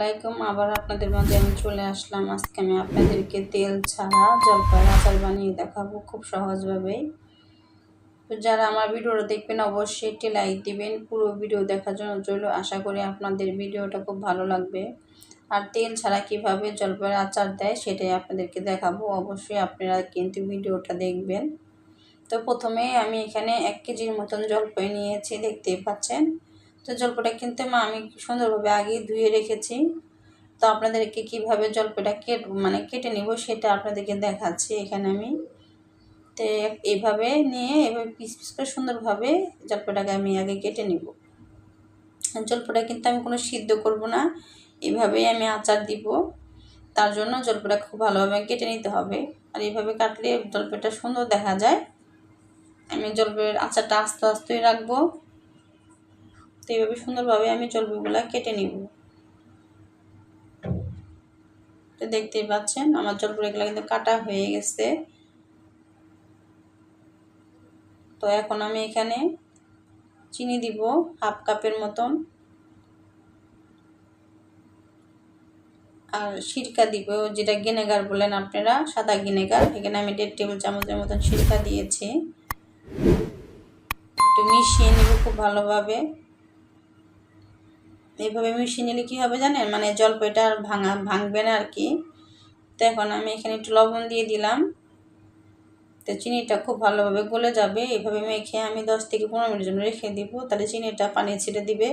আলাইকুম। আবার আপনাদের মাঝে আমি চলে আসলাম। আজকে আমি আপনাদেরকে তেল ছাড়া জলপাইয়ের আচার বানিয়ে দেখাবো খুব সহজভাবেই। তো যারা আমার ভিডিওটা দেখবেন অবশ্যই একটি লাইক দিবেন। পুরো ভিডিও দেখার জন্য রইল। আশা করি আপনাদের ভিডিওটা খুব ভালো লাগবে। আর তেল ছাড়া কিভাবে জলপাইয়ের আচার দেয় সেটাই আপনাদেরকে দেখাবো। অবশ্যই আপনারা কিন্তু ভিডিওটা দেখবেন। তো প্রথমে আমি এখানে 1 কেজির মতন জলপাই নিয়েছি, দেখতেই পাচ্ছেন। তো জলপাইটা কিন্তু আমি সুন্দরভাবে আগেই ধুয়ে রেখেছি। তো আপনাদেরকে কীভাবে জলপাইটা কেটে নিব সেটা আপনাদেরকে দেখাচ্ছি। এখানে আমি তো এইভাবে নিয়ে এভাবে পিস পিস করে সুন্দরভাবে জলপাইটাকে আমি আগে কেটে নিব। জলপাইটা কিন্তু আমি কোনো সিদ্ধ করব না, এভাবেই আমি আচার দিব। তার জন্য জলপাইটা খুব ভালোভাবে কেটে নিতে হবে। আর এইভাবে কাটলে জলপাইটা সুন্দর দেখা যায়। আমি জলপাইয়ের আচারটা আস্তে আস্তেই রাখবো। তো এইভাবে সুন্দরভাবে আমি জলপাইগুলো কেটে নিব। তো দেখতেই পাচ্ছেন আমার জলপাইগুলো কিন্তু কাটা হয়ে গেছে। তো এখন আমি এখানে চিনি দিব 1/2 কাপের মতন, আর সিরকা দিব, যেটা ভিনেগার বলেন আপনারা, সাদা ভিনেগার। এখানে আমি 1.5 টেবিল চামচের মতন সিরকা দিয়েছি। একটু মিশিয়ে নিব খুব ভালোভাবে। এইভাবে মিশিয়ে নিলে কী হবে জানেন, মানে জলপাইটা আর ভাঙবে না আর কি। তো এখন আমি এখানে একটু লবণ দিয়ে দিলাম। তো চিনিটা খুব ভালোভাবে গলে যাবে। এইভাবে মেখে আমি 10 থেকে 15 মিনিটের জন্য রেখে দিব, তাহলে চিনিটা পানি ছেড়ে দিবে।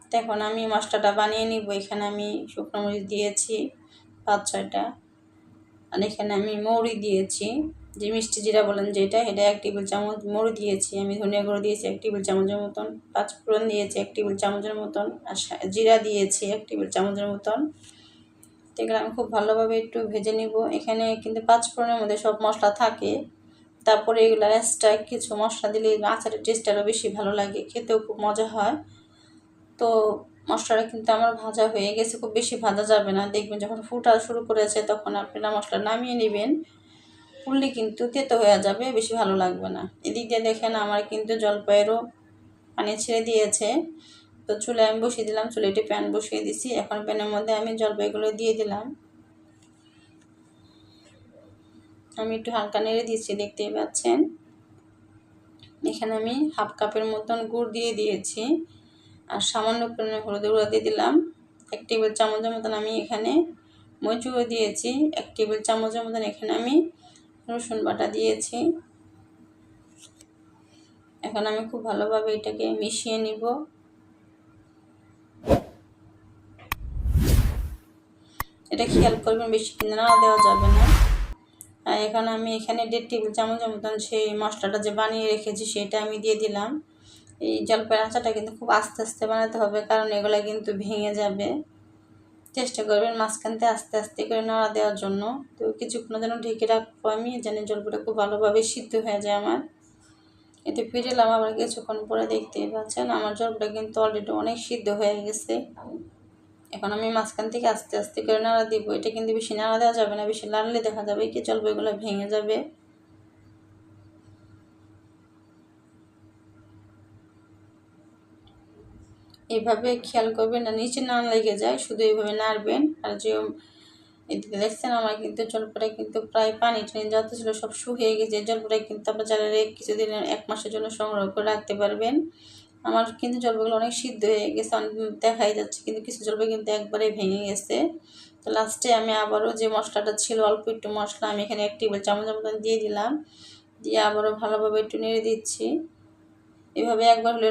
তো এখন আমি মশলাটা বানিয়ে নিব। এখানে আমি শুকনো মরিচ দিয়েছি 5-6টা, আর এখানে আমি মৌরি দিয়েছি, যে মিষ্টি জিরা বলেন যেটা, এটা 1 টেবিল চামচ মৌরি দিয়েছি। আমি ধনিয়া গুঁড়ো দিয়েছি 1 টেবিল চামচের মতন, 5 ফোড়ন দিয়েছি 1 টেবিল চামচের মতন, আর জিরা দিয়েছি 1 টেবিল চামচের মতন। তো এগুলো আমি খুব ভালোভাবে একটু ভেজে নিব। এখানে কিন্তু 5 ফোড়নের মধ্যে সব মশলা থাকে। তারপরে এগুলো এক্সট্রা কিছু মশলা দিলে আচারের টেস্ট আরও বেশি ভালো লাগে, খেতেও খুব মজা হয়। তো মশলাটা কিন্তু আমার ভাজা হয়ে গেছে, খুব বেশি ভাজা যাবে না। দেখবেন যখন ফুটা শুরু করেছে তখন আপনারা মশলা নামিয়ে নেবেন। পুড়লে কিন্তু তেতো হয়ে যাবে, বেশি ভালো লাগবে না। এদিক দিয়ে দেখেন আমার কিন্তু জলপাইয়েরও পানি ছেড়ে দিয়েছে। তো চুলায় আমি বসিয়ে দিলাম, চুলাইতে প্যান বসিয়ে দিছি। এখন প্যানের মধ্যে আমি জলপাইগুলো দিয়ে দিলাম। আমি একটু হালকা নেড়ে দিচ্ছি, দেখতেই পাচ্ছেন। এখানে আমি 1/2 কাপের মতন গুড় দিয়ে দিয়েছি, আর সামান্য পরিমাণে হলুদের গুঁড়ো দিয়ে দিলাম। 1 টেবিল চামচের মতন আমি এখানে মরিচ গুঁড়ো দিয়েছি। 1 টেবিল চামচের মতন এখানে আমি রসুন বাটা দিয়েছি। এখন আমি খুব ভালোভাবে এটাকে মিশিয়ে নিব। এটা খেয়াল করবেন, বেশি কিন্তু নাড়া দেওয়া যাবে না। আর এখন আমি এখানে 1.5 টেবিল চামচের মতন সেই মশলাটা যে বানিয়ে রেখেছি সেটা আমি দিয়ে দিলাম। এই জলপাইয়ের আচারটা কিন্তু খুব আস্তে আস্তে বানাতে হবে, কারণ এগুলো কিন্তু ভেঙে যাবে। চেষ্টা করবেন মাঝখানতে আস্তে আস্তে করে নাড়া দেওয়ার জন্য। তো কিছুক্ষণের জন্য ঢেকে রাখবো আমি, যেন জলপাইটা খুব ভালোভাবে সিদ্ধ হয়ে যায় আমার। এতে ফিরে এলাম আবার কিছুক্ষণ পরে, দেখতেই পাচ্ছেন আমার জলপাইটা কিন্তু অলরেডি অনেক সিদ্ধ হয়ে গেছে। এখন আমি মাঝখান থেকে আস্তে আস্তে করে নাড়া দিব। এটা কিন্তু বেশি নাড়া দেওয়া যাবে না, বেশি নাড়লে দেখা যাবে কি জলপাইগুলো ভেঙে যাবে। এইভাবে খেয়াল করবেন না নিচে না লেগে যায়, শুধু এইভাবে নাড়বেন। আর যে এদিকে দেখছেন আমার কিন্তু জলপাইটা কিন্তু প্রায় পানি টানি যত ছিল সব শুকিয়ে গেছে। জলপাইটা কিন্তু আপনার চাইলে কিছুদিন 1 মাসের জন্য সংগ্রহ করে রাখতে পারবেন। আমার কিন্তু জলপাইগুলো অনেক সিদ্ধ হয়ে গেছে, দেখাই যাচ্ছে, কিন্তু কিছু জলপাই কিন্তু একবারে ভেঙে গেছে। তো লাস্টে আমি আবারও যে মশলাটা ছিল, অল্প একটু মশলা আমি এখানে 1 টেবিল চামচের মতন দিয়ে দিলাম। দিয়ে আবারও ভালোভাবে একটু নেড়ে দিচ্ছি। এভাবে একবার হলে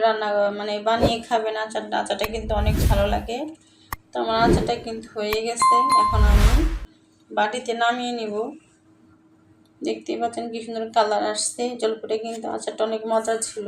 বানিয়ে খাবেন আচারটা। আচারটা কিন্তু অনেক ভালো লাগে। তো আমার আচারটা কিন্তু হয়ে গেছে। এখন আমি বাটিতে নামিয়ে নিব। দেখতেই পাচ্ছেন কি সুন্দর কালার আসছে। জলপাইটা কিন্তু আচারটা অনেক মজা ছিল।